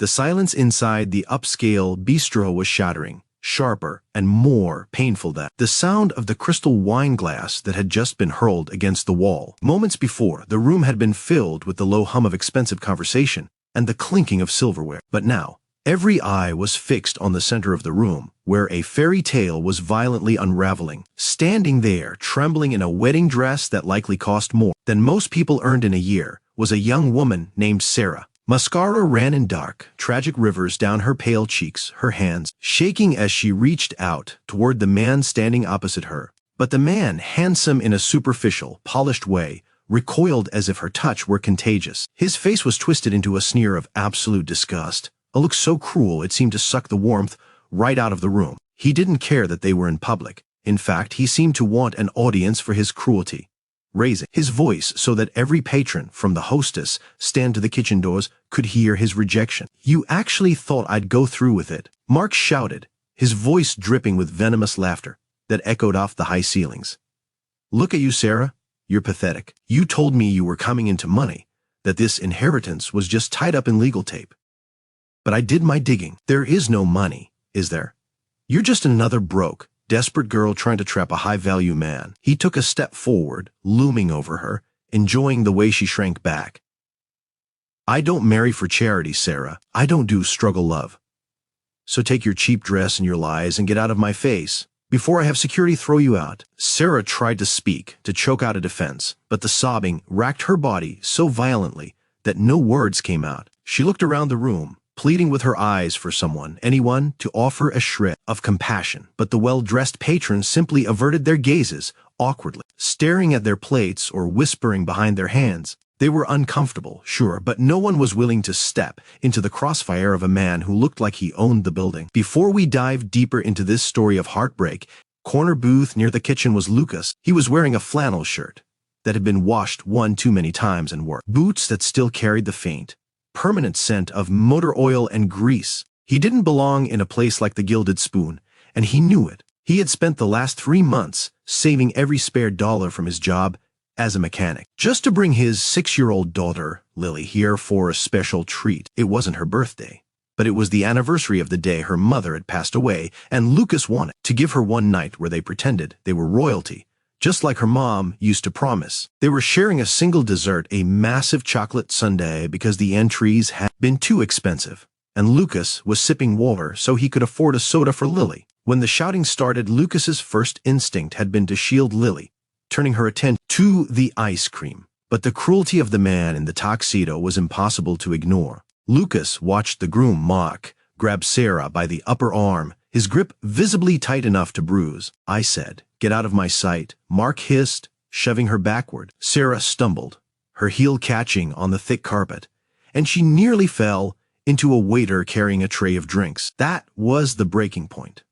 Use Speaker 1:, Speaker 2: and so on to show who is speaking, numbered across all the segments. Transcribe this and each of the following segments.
Speaker 1: The silence inside the upscale bistro was shattering, sharper and more painful than the sound of the crystal wine glass that had just been hurled against the wall. Moments before, the room had been filled with the low hum of expensive conversation and the clinking of silverware. But now, every eye was fixed on the center of the room, where a fairy tale was violently unraveling. Standing there, trembling in a wedding dress that likely cost more than most people earned in a year, was a young woman named Sarah. Mascara ran in dark, tragic rivers down her pale cheeks, her hands shaking as she reached out toward the man standing opposite her. But the man, handsome in a superficial, polished way, recoiled as if her touch were contagious. His face was twisted into a sneer of absolute disgust, a look so cruel it seemed to suck the warmth right out of the room. He didn't care that they were in public. In fact, he seemed to want an audience for his cruelty. Raising his voice so that every patron, from the hostess stand to the kitchen doors, could hear his rejection. "You actually thought I'd go through with it?" Mark shouted, his voice dripping with venomous laughter that echoed off the high ceilings. "Look at you, Sarah. You're pathetic. You told me you were coming into money, that this inheritance was just tied up in legal tape. But I did my digging. There is no money, is there? You're just another broke, desperate girl trying to trap a high-value man." He took a step forward, looming over her, enjoying the way she shrank back. "I don't marry for charity, Sarah. I don't do struggle love. So take your cheap dress and your lies and get out of my face before I have security throw you out." Sarah tried to speak, to choke out a defense, but the sobbing racked her body so violently that no words came out. She looked around the room, pleading with her eyes for someone, anyone, to offer a shred of compassion. But the well-dressed patrons simply averted their gazes, awkwardly, staring at their plates or whispering behind their hands. They were uncomfortable, sure, but no one was willing to step into the crossfire of a man who looked like he owned the building. Before we dive deeper into this story of heartbreak, corner booth near the kitchen was Lucas. He was wearing a flannel shirt that had been washed one too many times and wore boots that still carried the faint, permanent scent of motor oil and grease. He didn't belong in a place like the Gilded Spoon, and he knew it. He had spent the last 3 months saving every spare dollar from his job as a mechanic, just to bring his 6-year-old daughter, Lily, here for a special treat. It wasn't her birthday, but it was the anniversary of the day her mother had passed away, and Lucas wanted to give her one night where they pretended they were royalty, just like her mom used to promise. They were sharing a single dessert, a massive chocolate sundae, because the entries had been too expensive, and Lucas was sipping water so he could afford a soda for Lily. When the shouting started, Lucas's first instinct had been to shield Lily, turning her attention to the ice cream. But the cruelty of the man in the tuxedo was impossible to ignore. Lucas watched the groom, Mark, grab Sarah by the upper arm, his grip visibly tight enough to bruise. "I said, get out of my sight," Mark hissed, shoving her backward. Sarah stumbled, her heel catching on the thick carpet, and she nearly fell into a waiter carrying a tray of drinks. That was the breaking point.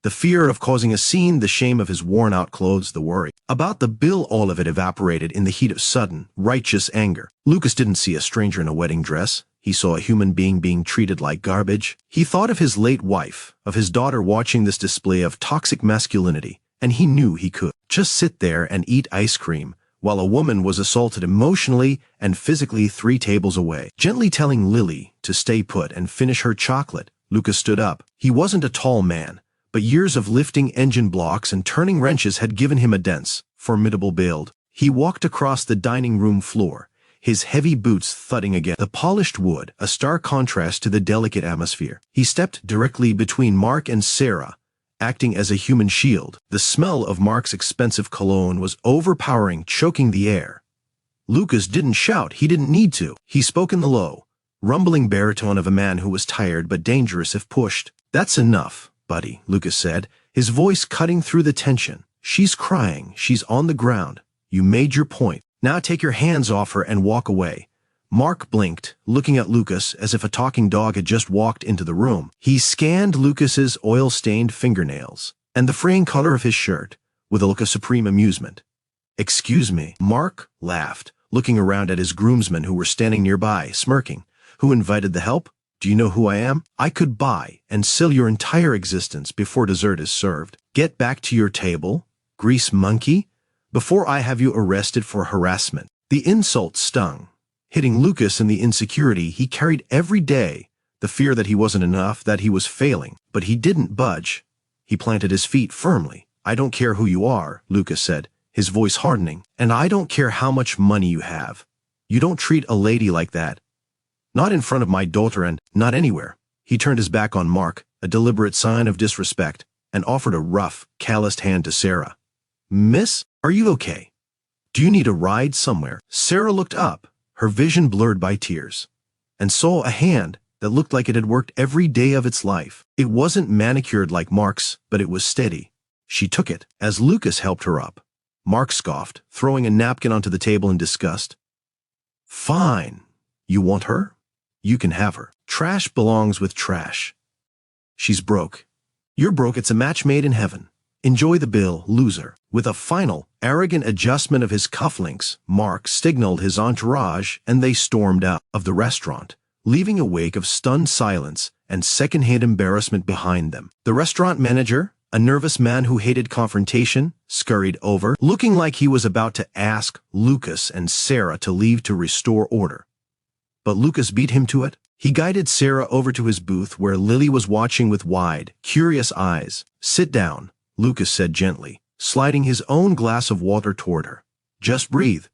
Speaker 1: The fear of causing a scene, the shame of his worn-out clothes, the worry about the bill, all of it evaporated in the heat of sudden, righteous anger. Lucas didn't see a stranger in a wedding dress. He saw a human being being treated like garbage. He thought of his late wife, of his daughter watching this display of toxic masculinity, and he knew he could just sit there and eat ice cream while a woman was assaulted emotionally and physically 3 tables away. Gently telling Lily to stay put and finish her chocolate, Lucas stood up. He wasn't a tall man, but years of lifting engine blocks and turning wrenches had given him a dense, formidable build. He walked across the dining room floor, his heavy boots thudding against the polished wood, a stark contrast to the delicate atmosphere. He stepped directly between Mark and Sarah, acting as a human shield. The smell of Mark's expensive cologne was overpowering, choking the air. Lucas didn't shout. He didn't need to. He spoke in the low, rumbling baritone of a man who was tired but dangerous if pushed. "That's enough, buddy," Lucas said, his voice cutting through the tension. "She's crying. She's on the ground. You made your point. Now take your hands off her and walk away." Mark blinked, looking at Lucas as if a talking dog had just walked into the room. He scanned Lucas's oil-stained fingernails and the fraying color of his shirt with a look of supreme amusement. "Excuse me." Mark laughed, looking around at his groomsmen who were standing nearby, smirking. "Who invited the help? Do you know who I am? I could buy and sell your entire existence before dessert is served. Get back to your table, grease monkey, before I have you arrested for harassment." The insult stung, hitting Lucas in the insecurity he carried every day the fear that he wasn't enough, that he was failing. But he didn't budge. He planted his feet firmly. I don't care who you are, Lucas said, his voice hardening. And I don't care how much money you have. You don't treat a lady like that. Not in front of my daughter and not anywhere. He turned his back on Mark, a deliberate sign of disrespect, and offered a rough, calloused hand to Sarah. Miss, are you okay? Do you need a ride somewhere? Sarah looked up, her vision blurred by tears, and saw a hand that looked like it had worked every day of its life. It wasn't manicured like Mark's, but it was steady. She took it as Lucas helped her up. Mark scoffed, throwing a napkin onto the table in disgust. Fine. You want her? You can have her. Trash belongs with trash. She's broke. You're broke. It's a match made in heaven. Enjoy the bill, loser. With a final, arrogant adjustment of his cufflinks, Mark signaled his entourage and they stormed out of the restaurant, leaving a wake of stunned silence and secondhand embarrassment behind them. The restaurant manager, a nervous man who hated confrontation, scurried over, looking like he was about to ask Lucas and Sarah to leave to restore order. But Lucas beat him to it. He guided Sarah over to his booth where Lily was watching with wide, curious eyes. Sit down, Lucas said gently, sliding his own glass of water toward her. Just breathe.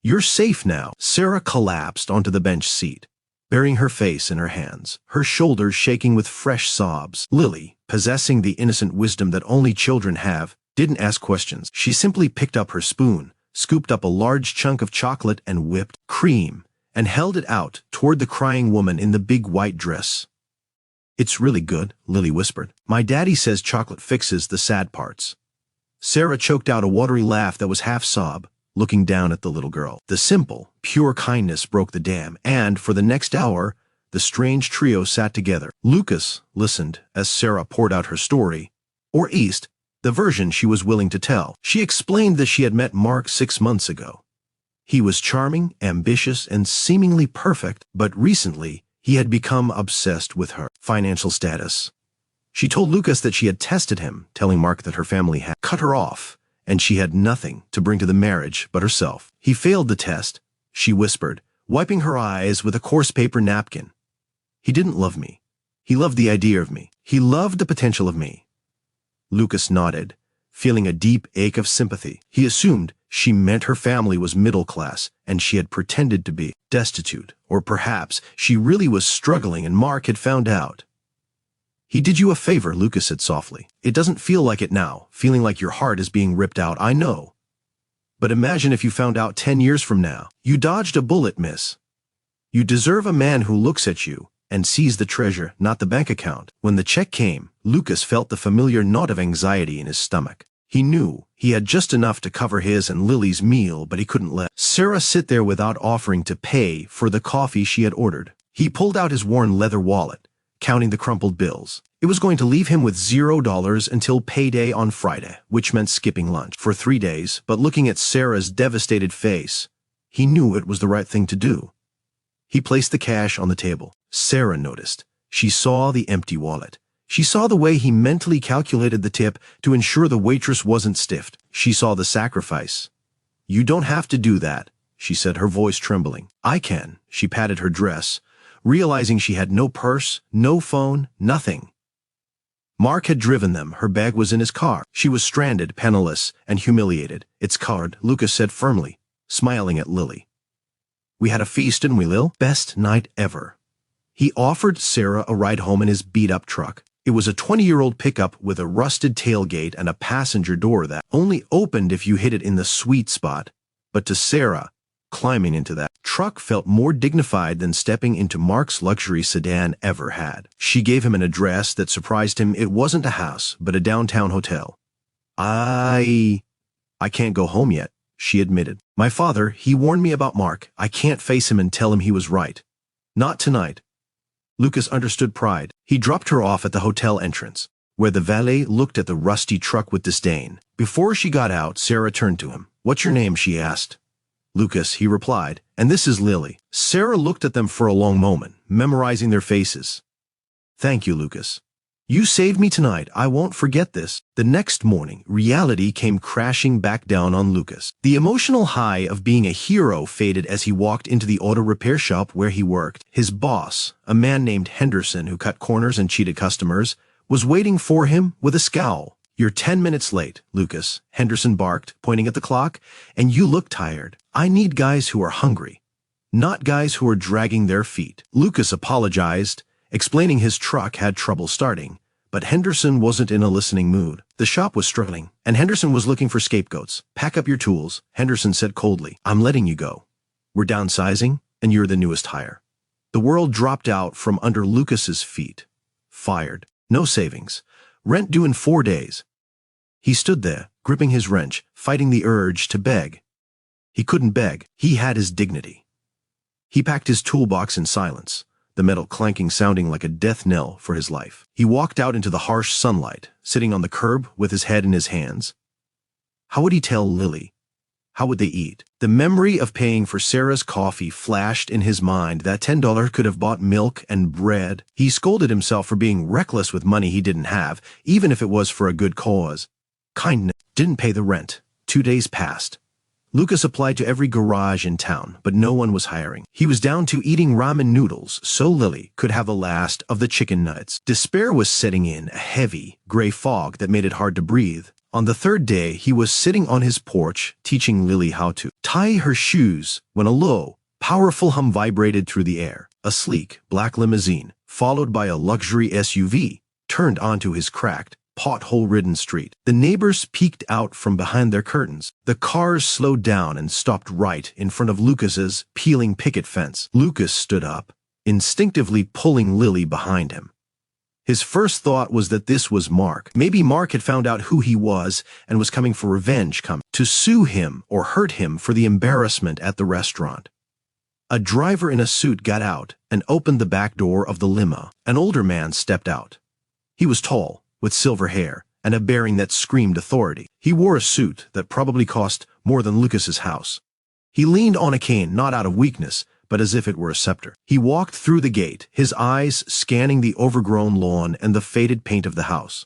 Speaker 1: You're safe now. Sarah collapsed onto the bench seat, burying her face in her hands, her shoulders shaking with fresh sobs. Lily, possessing the innocent wisdom that only children have, didn't ask questions. She simply picked up her spoon, scooped up a large chunk of chocolate and whipped cream, and held it out toward the crying woman in the big white dress. It's really good, Lily whispered. My daddy says chocolate fixes the sad parts. Sarah choked out a watery laugh that was half sob, looking down at the little girl. The simple, pure kindness broke the dam, and for the next hour, the strange trio sat together. Lucas listened as Sarah poured out her story, or at least, the version she was willing to tell. She explained that she had met Mark 6 months ago. He was charming, ambitious, and seemingly perfect, but recently, he had become obsessed with her financial status. She told Lucas that she had tested him, telling Mark that her family had cut her off, and she had nothing to bring to the marriage but herself. He failed the test, she whispered, wiping her eyes with a coarse paper napkin. He didn't love me. He loved the idea of me. He loved the potential of me. Lucas nodded, feeling a deep ache of sympathy. He assumed she meant her family was middle class and she had pretended to be destitute, or perhaps she really was struggling and Mark had found out. He did you a favor, Lucas said softly. It doesn't feel like it now, feeling like your heart is being ripped out, I know. But imagine if you found out 10 years from now. You dodged a bullet, miss. You deserve a man who looks at you and sees the treasure, not the bank account. When the check came, Lucas felt the familiar knot of anxiety in his stomach. He knew he had just enough to cover his and Lily's meal, but he couldn't let Sarah sit there without offering to pay for the coffee she had ordered. He pulled out his worn leather wallet, counting the crumpled bills. It was going to leave him with $0 until payday on Friday, which meant skipping lunch for 3 days, but looking at Sarah's devastated face, he knew it was the right thing to do. He placed the cash on the table. Sarah noticed. She saw the empty wallet. She saw the way he mentally calculated the tip to ensure the waitress wasn't stiffed. She saw the sacrifice. You don't have to do that, she said, her voice trembling. I can. She patted her dress, realizing she had no purse, no phone, nothing. Mark had driven them. Her bag was in his car. She was stranded, penniless, and humiliated. It's card, Lucas said firmly, smiling at Lily. We had a feast, didn't we, Lil? Best night ever. He offered Sarah a ride home in his beat-up truck. It was a 20-year-old pickup with a rusted tailgate and a passenger door that only opened if you hit it in the sweet spot. But to Sarah, climbing into that truck felt more dignified than stepping into Mark's luxury sedan ever had. She gave him an address that surprised him. It wasn't a house, but a downtown hotel. I can't go home yet, she admitted. My father, he warned me about Mark. I can't face him and tell him he was right. Not tonight. Lucas understood pride. He dropped her off at the hotel entrance, where the valet looked at the rusty truck with disdain. Before she got out, Sarah turned to him. What's your name? She asked. Lucas, he replied, and this is Lily. Sarah looked at them for a long moment, memorizing their faces. Thank you, Lucas. You saved me tonight. I won't forget this. The next morning, reality came crashing back down on Lucas. The emotional high of being a hero faded as he walked into the auto repair shop where he worked. His boss, a man named Henderson who cut corners and cheated customers, was waiting for him with a scowl. You're 10 minutes late, Lucas, Henderson barked, pointing at the clock, and you look tired. I need guys who are hungry, not guys who are dragging their feet. Lucas apologized, explaining his truck had trouble starting, but Henderson wasn't in a listening mood. The shop was struggling, and Henderson was looking for scapegoats. Pack up your tools, Henderson said coldly. I'm letting you go. We're downsizing, and you're the newest hire. The world dropped out from under Lucas's feet. Fired. No savings. Rent due in 4 days. He stood there, gripping his wrench, fighting the urge to beg. He couldn't beg. He had his dignity. He packed his toolbox in silence, the metal clanking sounding like a death knell for his life. He walked out into the harsh sunlight, sitting on the curb with his head in his hands. How would he tell Lily? How would they eat? The memory of paying for Sarah's coffee flashed in his mind. That $10 could have bought milk and bread. He scolded himself for being reckless with money he didn't have, even if it was for a good cause. Kindness didn't pay the rent. 2 days passed. Lucas applied to every garage in town, but no one was hiring. He was down to eating ramen noodles so Lily could have the last of the chicken nuggets. Despair was setting in, a heavy, gray fog that made it hard to breathe. On the third day, he was sitting on his porch, teaching Lily how to tie her shoes when a low, powerful hum vibrated through the air. A sleek, black limousine, followed by a luxury SUV, turned onto his cracked, pothole-ridden street. The neighbors peeked out from behind their curtains. The cars slowed down and stopped right in front of Lucas's peeling picket fence. Lucas stood up, instinctively pulling Lily behind him. His first thought was that this was Mark. Maybe Mark had found out who he was and was coming for revenge, to sue him or hurt him for the embarrassment at the restaurant. A driver in a suit got out and opened the back door of the limo. An older man stepped out. He was tall, with silver hair and a bearing that screamed authority. He wore a suit that probably cost more than Lucas's house. He leaned on a cane, not out of weakness, but as if it were a scepter. He walked through the gate, his eyes scanning the overgrown lawn and the faded paint of the house.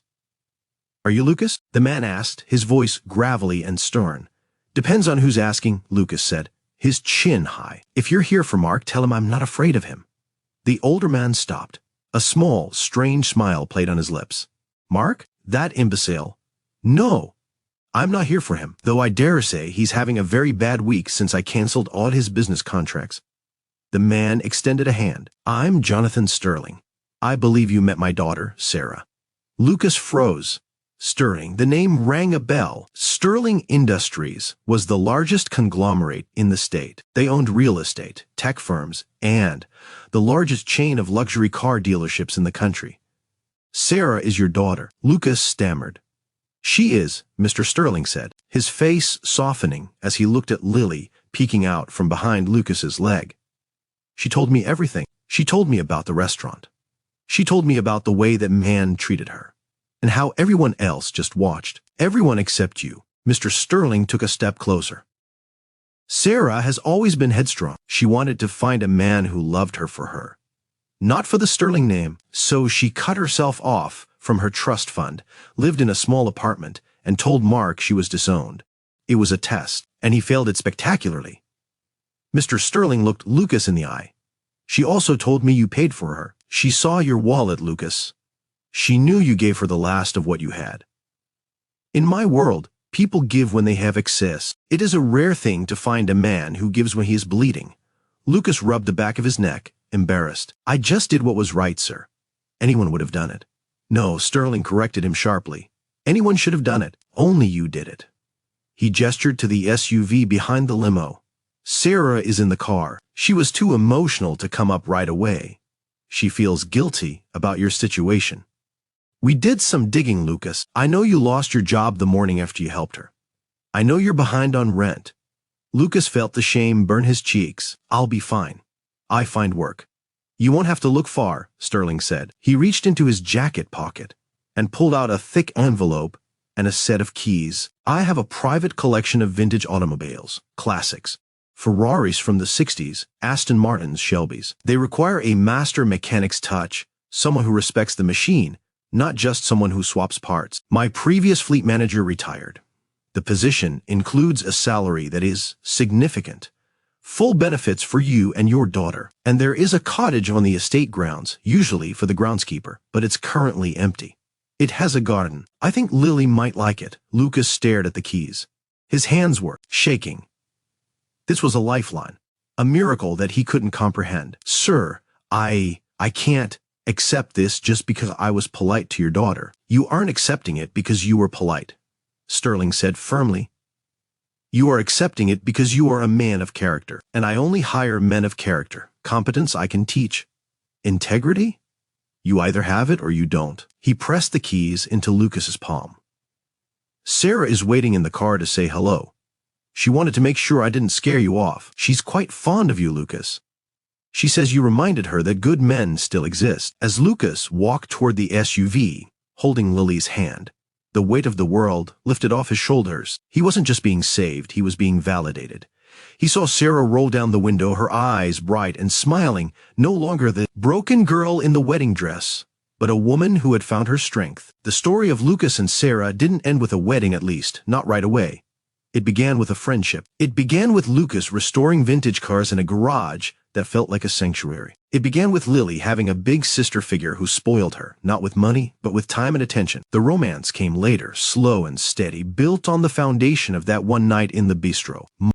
Speaker 1: Are you Lucas? The man asked, his voice gravelly and stern. Depends on who's asking, Lucas said, his chin high. If you're here for Mark, tell him I'm not afraid of him. The older man stopped. A small, strange smile played on his lips. Mark? That imbecile? No. I'm not here for him, though I dare say he's having a very bad week since I canceled all his business contracts. The man extended a hand. I'm Jonathan Sterling. I believe you met my daughter, Sarah. Lucas froze. Sterling, the name rang a bell. Sterling Industries was the largest conglomerate in the state. They owned real estate, tech firms, and the largest chain of luxury car dealerships in the country. Sarah is your daughter, Lucas stammered. She is, Mr. Sterling said, his face softening as he looked at Lily peeking out from behind Lucas's leg. She told me everything. She told me about the restaurant. She told me about the way that man treated her, and how everyone else just watched. Everyone except you. Mr. Sterling took a step closer. Sarah has always been headstrong. She wanted to find a man who loved her for her. Not for the Sterling name, so she cut herself off from her trust fund, lived in a small apartment, and told Mark she was disowned. It was a test, and he failed it spectacularly. Mr. Sterling looked Lucas in the eye. She also told me you paid for her. She saw your wallet, Lucas. She knew you gave her the last of what you had. In my world, people give when they have excess. It is a rare thing to find a man who gives when he is bleeding. Lucas rubbed the back of his neck, embarrassed. I just did what was right, sir. Anyone would have done it. No, Sterling corrected him sharply. Anyone should have done it. Only you did it. He gestured to the SUV behind the limo. Sarah is in the car. She was too emotional to come up right away. She feels guilty about your situation. We did some digging, Lucas. I know you lost your job the morning after you helped her. I know you're behind on rent. Lucas felt the shame burn his cheeks. I'll be fine. I find work. You won't have to look far, Sterling said. He reached into his jacket pocket and pulled out a thick envelope and a set of keys. I have a private collection of vintage automobiles, classics. Ferraris from the 60s, Aston Martins, Shelbys. They require a master mechanic's touch, someone who respects the machine, not just someone who swaps parts. My previous fleet manager retired. The position includes a salary that is significant, full benefits for you and your daughter, and there is a cottage on the estate grounds, usually for the groundskeeper, but it's currently empty. It has a garden. I think Lily might like it. Lucas stared at the keys. His hands were shaking. This was a lifeline, a miracle that he couldn't comprehend. Sir, I can't accept this just because I was polite to your daughter. You aren't accepting it because you were polite, Sterling said firmly. You are accepting it because you are a man of character, and I only hire men of character. Competence I can teach. Integrity? You either have it or you don't. He pressed the keys into Lucas's palm. Sarah is waiting in the car to say hello. She wanted to make sure I didn't scare you off. She's quite fond of you, Lucas. She says you reminded her that good men still exist. As Lucas walked toward the SUV, holding Lily's hand, the weight of the world lifted off his shoulders. He wasn't just being saved, he was being validated. He saw Sarah roll down the window, her eyes bright and smiling, no longer the broken girl in the wedding dress, but a woman who had found her strength. The story of Lucas and Sarah didn't end with a wedding, at least, not right away. It began with a friendship. It began with Lucas restoring vintage cars in a garage that felt like a sanctuary. It began with Lily having a big sister figure who spoiled her, not with money, but with time and attention. The romance came later, slow and steady, built on the foundation of that one night in the bistro.